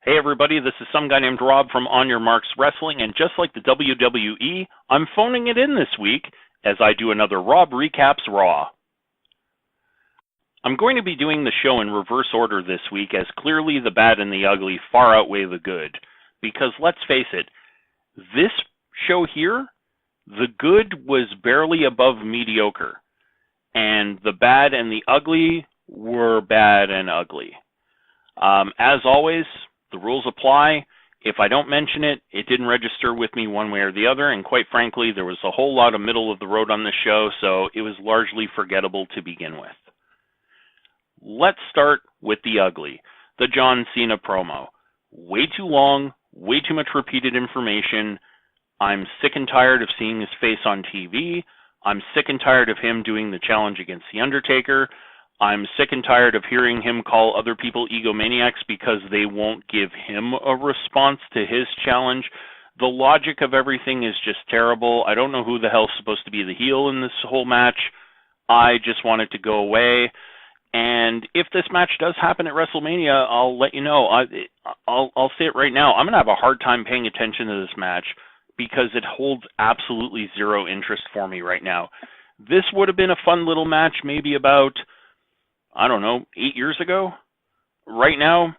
Hey everybody, this is some guy named Rob from On Your Marks Wrestling, and just like the WWE, I'm phoning it in this week as I do another Rob Recaps Raw. I'm going to be doing the show in reverse order this week, as clearly the bad and the ugly far outweigh the good. Because let's face it, this show here, the good was barely above mediocre, and the bad and the ugly were bad and ugly. As always, the rules apply. If I don't mention it, it didn't register with me one way or the other, and quite frankly, there was a whole lot of middle of the road on this show, so it was largely forgettable to begin with. Let's start with the ugly, the John Cena promo. Way too long, way too much repeated information. I'm sick and tired of seeing his face on TV. I'm sick and tired of him doing the challenge against The Undertaker. I'm sick and tired of hearing him call other people egomaniacs because they won't give him a response to his challenge. The logic of everything is just terrible. I don't know who the hell's supposed to be the heel in this whole match. I just want it to go away. And if this match does happen at WrestleMania, I'll let you know. I'll say it right now. I'm going to have a hard time paying attention to this match because it holds absolutely zero interest for me right now. This would have been a fun little match maybe about, I don't know, 8 years ago. Right now,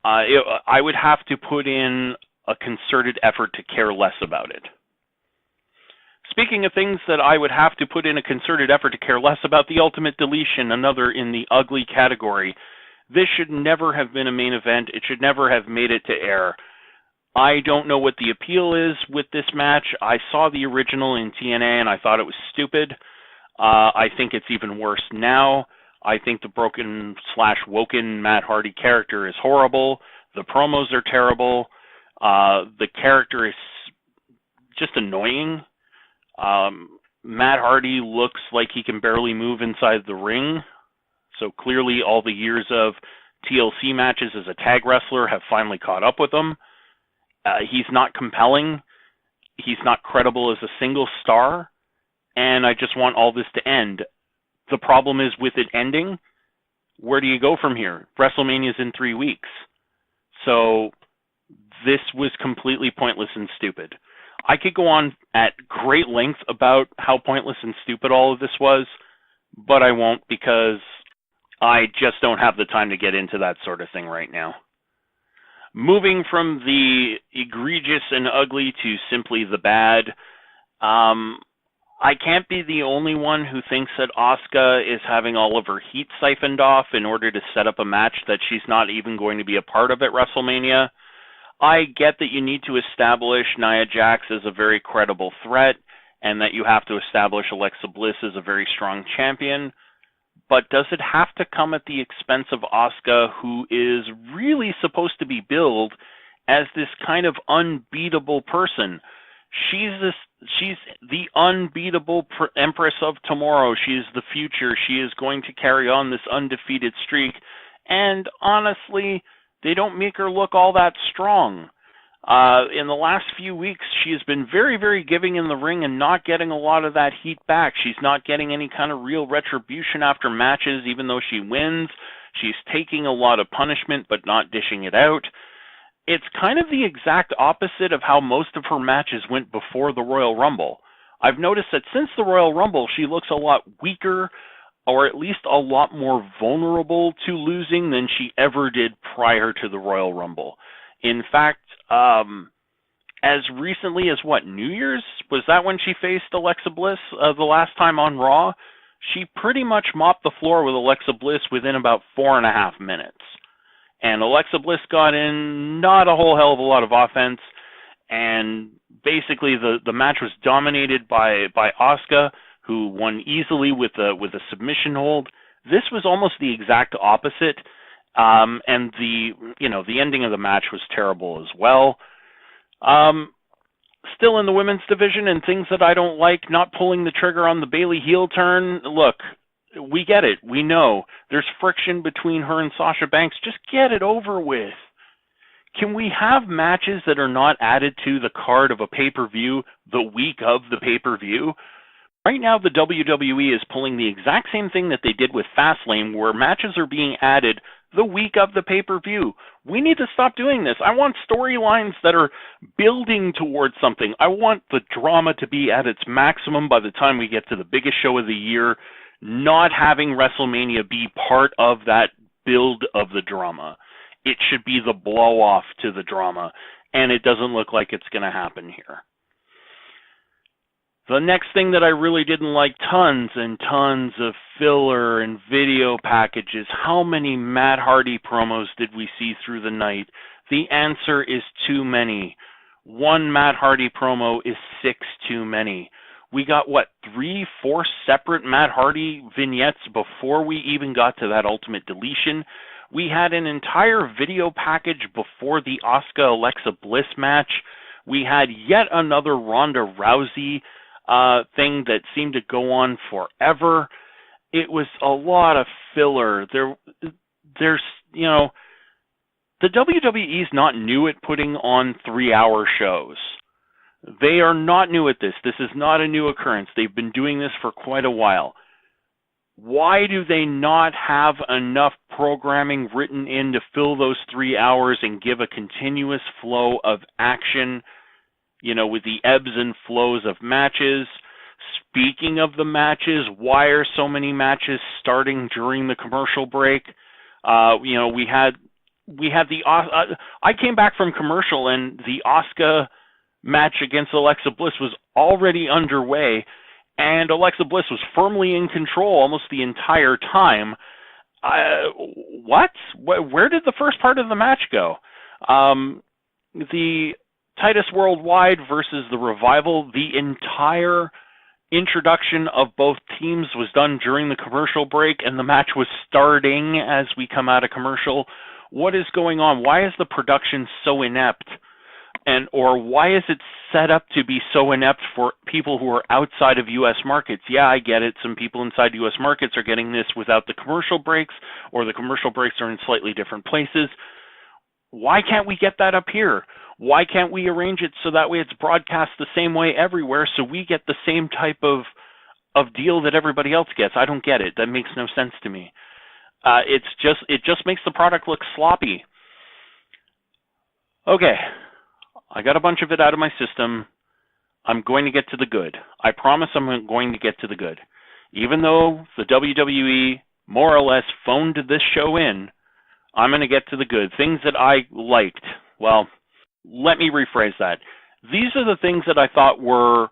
I would have to put in a concerted effort to care less about it. Speaking of things that I would have to put in a concerted effort to care less about, the UltimateDeletion, another in the ugly category. This should never have been a main event. It should never have made it to air. I don't know what the appeal is with this match. I saw the original in TNA and I thought it was stupid. I think it's even worse now. I think the broken/woken Matt Hardy character is horrible. The promos are terrible. The character is just annoying. Matt Hardy looks like he can barely move inside the ring. So clearly all the years of TLC matches as a tag wrestler have finally caught up with him. He's not compelling. He's not credible as a single star. And I just want all this to end. The problem is with it ending, where do you go from here? WrestleMania's in 3 weeks. So this was completely pointless and stupid. I could go on at great length about how pointless and stupid all of this was, but I won't because I just don't have the time to get into that sort of thing right now. Moving from the egregious and ugly to simply the bad, I can't be the only one who thinks that Asuka is having all of her heat siphoned off in order to set up a match that she's not even going to be a part of at WrestleMania. I get that you need to establish Nia Jax as a very credible threat and that you have to establish Alexa Bliss as a very strong champion, but does it have to come at the expense of Asuka, who is really supposed to be billed as this kind of unbeatable person? She's the unbeatable Empress of Tomorrow. She is the future. She is going to carry on this undefeated streak. And honestly, they don't make her look all that strong. In the last few weeks, she has been very, very giving in the ring and not getting a lot of that heat back. She's not getting any kind of real retribution after matches, even though she wins. She's taking a lot of punishment, but not dishing it out. It's kind of the exact opposite of how most of her matches went before the Royal Rumble. I've noticed that since the Royal Rumble, she looks a lot weaker, or at least a lot more vulnerable to losing than she ever did prior to the Royal Rumble. In fact, as recently as New Year's? Was that when she faced Alexa Bliss the last time on Raw? She pretty much mopped the floor with Alexa Bliss within about 4.5 minutes. And Alexa Bliss got in not a whole hell of a lot of offense, and basically the match was dominated by Asuka, who won easily with a submission hold. This was almost the exact opposite, and the ending of the match was terrible as well. Still in the women's division, and things that I don't like, not pulling the trigger on the Bayley heel turn. Look, we get it. We know. There's friction between her and Sasha Banks. Just get it over with. Can we have matches that are not added to the card of a pay-per-view the week of the pay-per-view? Right now, the WWE is pulling the exact same thing that they did with Fastlane, where matches are being added the week of the pay-per-view. We need to stop doing this. I want storylines that are building towards something. I want the drama to be at its maximum by the time we get to the biggest show of the year, not having WrestleMania be part of that build of the drama. It should be the blow-off to the drama, and it doesn't look like it's going to happen here. The next thing that I really didn't like, tons and tons of filler and video packages. How many Matt Hardy promos did we see through the night? The answer is too many. One Matt Hardy promo is 6 too many. We got, 3, 4 separate Matt Hardy vignettes before we even got to that Ultimate Deletion. We had an entire video package before the Asuka-Alexa Bliss match. We had yet another Ronda Rousey thing that seemed to go on forever. It was a lot of filler. There's, the WWE is not new at putting on 3-hour shows. They are not new at this. This is not a new occurrence. They've been doing this for quite a while. Why do they not have enough programming written in to fill those 3 hours and give a continuous flow of action, with the ebbs and flows of matches? Speaking of the matches, why are so many matches starting during the commercial break? We had the I came back from commercial and the Asuka match against Alexa Bliss was already underway, and Alexa Bliss was firmly in control almost the entire time. What? Where did the first part of the match go? The Titus Worldwide versus the Revival, the entire introduction of both teams was done during the commercial break, and the match was starting as we come out of commercial. What is going on? Why is the production so inept? Or why is it set up to be so inept for people who are outside of U.S. markets? Yeah, I get it. Some people inside U.S. markets are getting this without the commercial breaks, or the commercial breaks are in slightly different places. Why can't we get that up here? Why can't we arrange it so that way it's broadcast the same way everywhere, so we get the same type of deal that everybody else gets? I don't get it. That makes no sense to me. It just makes the product look sloppy. Okay, I got a bunch of it out of my system. I'm going to get to the good. I promise I'm going to get to the good. Even though the WWE more or less phoned this show in, I'm going to get to the good. Things that I liked. Well, let me rephrase that. These are the things that I thought were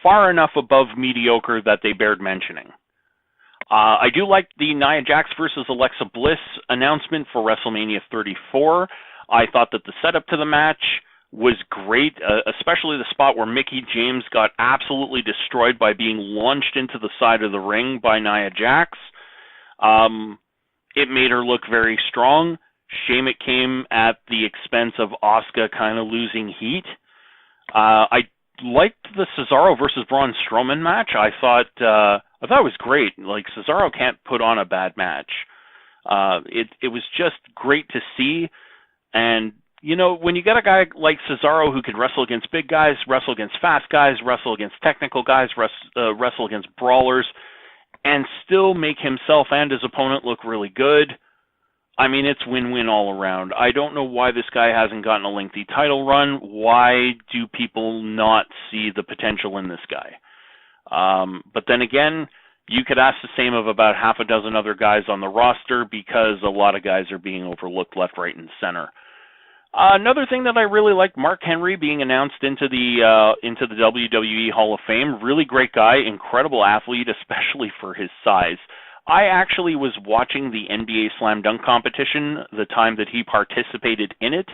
far enough above mediocre that they bared mentioning. I do like the Nia Jax versus Alexa Bliss announcement for WrestleMania 34. I thought that the setup to the match was great, especially the spot where Mickie James got absolutely destroyed by being launched into the side of the ring by Nia Jax. It made her look very strong. Shame it came at the expense of Asuka kind of losing heat. I liked the Cesaro versus Braun Strowman match. I thought it was great. Like, Cesaro can't put on a bad match. It was just great to see. And when you get a guy like Cesaro who can wrestle against big guys, wrestle against fast guys, wrestle against technical guys, wrestle against brawlers, and still make himself and his opponent look really good, I mean, it's win-win all around. I don't know why this guy hasn't gotten a lengthy title run. Why do people not see the potential in this guy? But then again, you could ask the same of about half a dozen other guys on the roster, because a lot of guys are being overlooked left, right, and center. Another thing that I really liked, Mark Henry being announced into the WWE Hall of Fame. Really great guy, incredible athlete, especially for his size. I actually was watching the NBA Slam Dunk competition the time that he participated in it,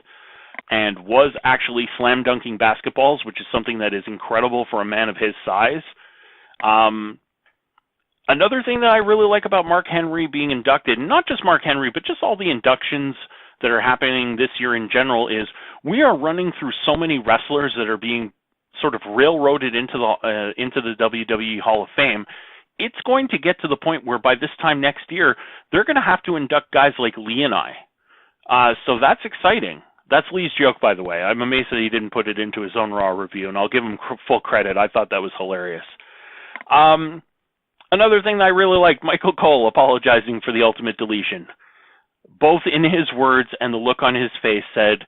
and was actually slam dunking basketballs, which is something that is incredible for a man of his size. Another thing that I really like about Mark Henry being inducted, and not just Mark Henry, but just all the inductions that are happening this year in general, is we are running through so many wrestlers that are being sort of railroaded into the WWE Hall of Fame. It's going to get to the point where by this time next year, they're going to have to induct guys like Lee and I. So that's exciting. That's Lee's joke, by the way. I'm amazed that he didn't put it into his own Raw review, and I'll give him full credit. I thought that was hilarious. Another thing that I really liked, Michael Cole apologizing for the Ultimate Deletion. both in his words and the look on his face, said,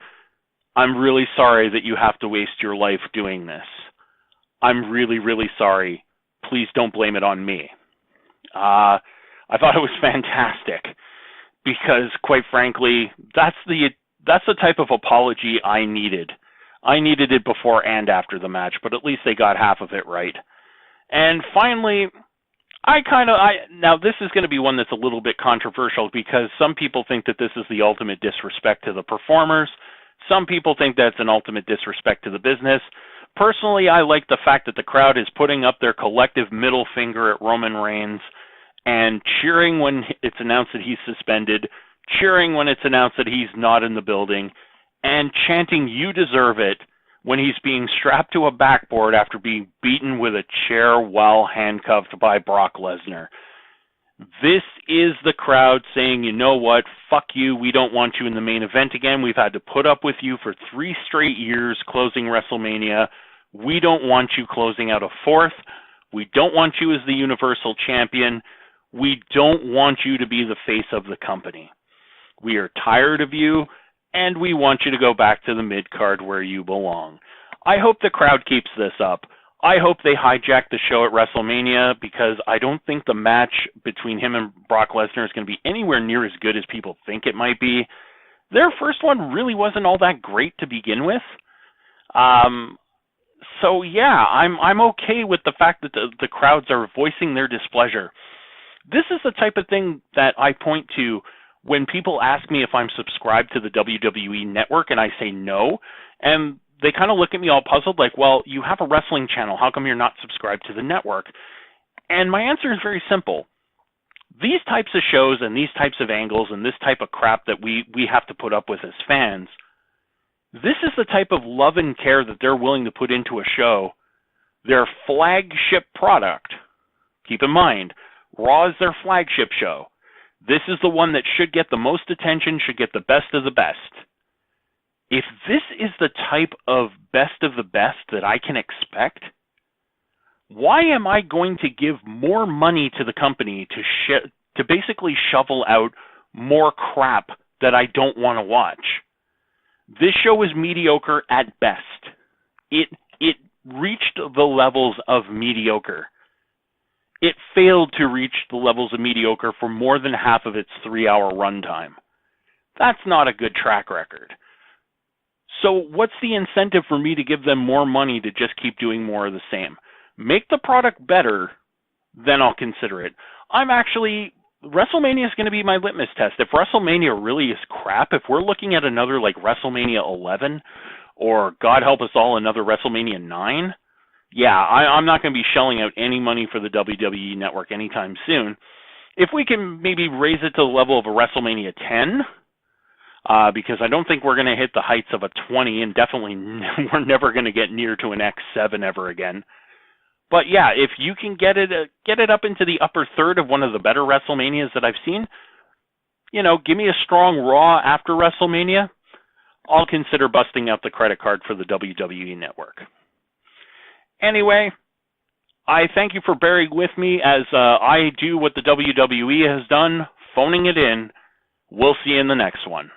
"I'm really sorry that you have to waste your life doing this. I'm really, really sorry. Please don't blame it on me." I thought it was fantastic because, quite frankly, that's the type of apology I needed. I needed it before and after the match, but at least they got half of it right. And finally, now this is going to be one that's a little bit controversial because some people think that this is the ultimate disrespect to the performers. Some people think that's an ultimate disrespect to the business. Personally, I like the fact that the crowd is putting up their collective middle finger at Roman Reigns and cheering when it's announced that he's suspended, cheering when it's announced that he's not in the building, and chanting, "You deserve it," when he's being strapped to a backboard after being beaten with a chair while handcuffed by Brock Lesnar. This is the crowd saying, "You know what, fuck you, we don't want you in the main event again. We've had to put up with you for 3 straight years closing WrestleMania. We don't want you closing out a 4th. We don't want you as the Universal Champion. We don't want you to be the face of the company. We are tired of you, and we want you to go back to the mid-card where you belong." I hope the crowd keeps this up. I hope they hijack the show at WrestleMania because I don't think the match between him and Brock Lesnar is going to be anywhere near as good as people think it might be. Their first one really wasn't all that great to begin with. So yeah, I'm okay with the fact that the crowds are voicing their displeasure. This is the type of thing that I point to when people ask me if I'm subscribed to the WWE Network, and I say no, and they kind of look at me all puzzled, like, "Well, you have a wrestling channel. How come you're not subscribed to the network?" And my answer is very simple. These types of shows and these types of angles and this type of crap that we have to put up with as fans, this is the type of love and care that they're willing to put into a show. Their flagship product. Keep in mind, Raw is their flagship show. This is the one that should get the most attention, should get the best of the best. If this is the type of best of the best that I can expect, why am I going to give more money to the company to basically shovel out more crap that I don't want to watch? This show is mediocre at best. It reached the levels of mediocre. It failed to reach the levels of mediocre for more than half of its 3-hour runtime. That's not a good track record. So what's the incentive for me to give them more money to just keep doing more of the same? Make the product better, then I'll consider it. WrestleMania is going to be my litmus test. If WrestleMania really is crap, if we're looking at another like WrestleMania 11, or God help us all, another WrestleMania 9, yeah, I'm not going to be shelling out any money for the WWE Network anytime soon. If we can maybe raise it to the level of a WrestleMania 10, because I don't think we're going to hit the heights of a 20, and definitely we're never going to get near to an X7 ever again. But yeah, if you can get it up into the upper third of one of the better WrestleManias that I've seen, give me a strong Raw after WrestleMania, I'll consider busting out the credit card for the WWE Network. Anyway, I thank you for bearing with me as I do what the WWE has done, phoning it in. We'll see you in the next one.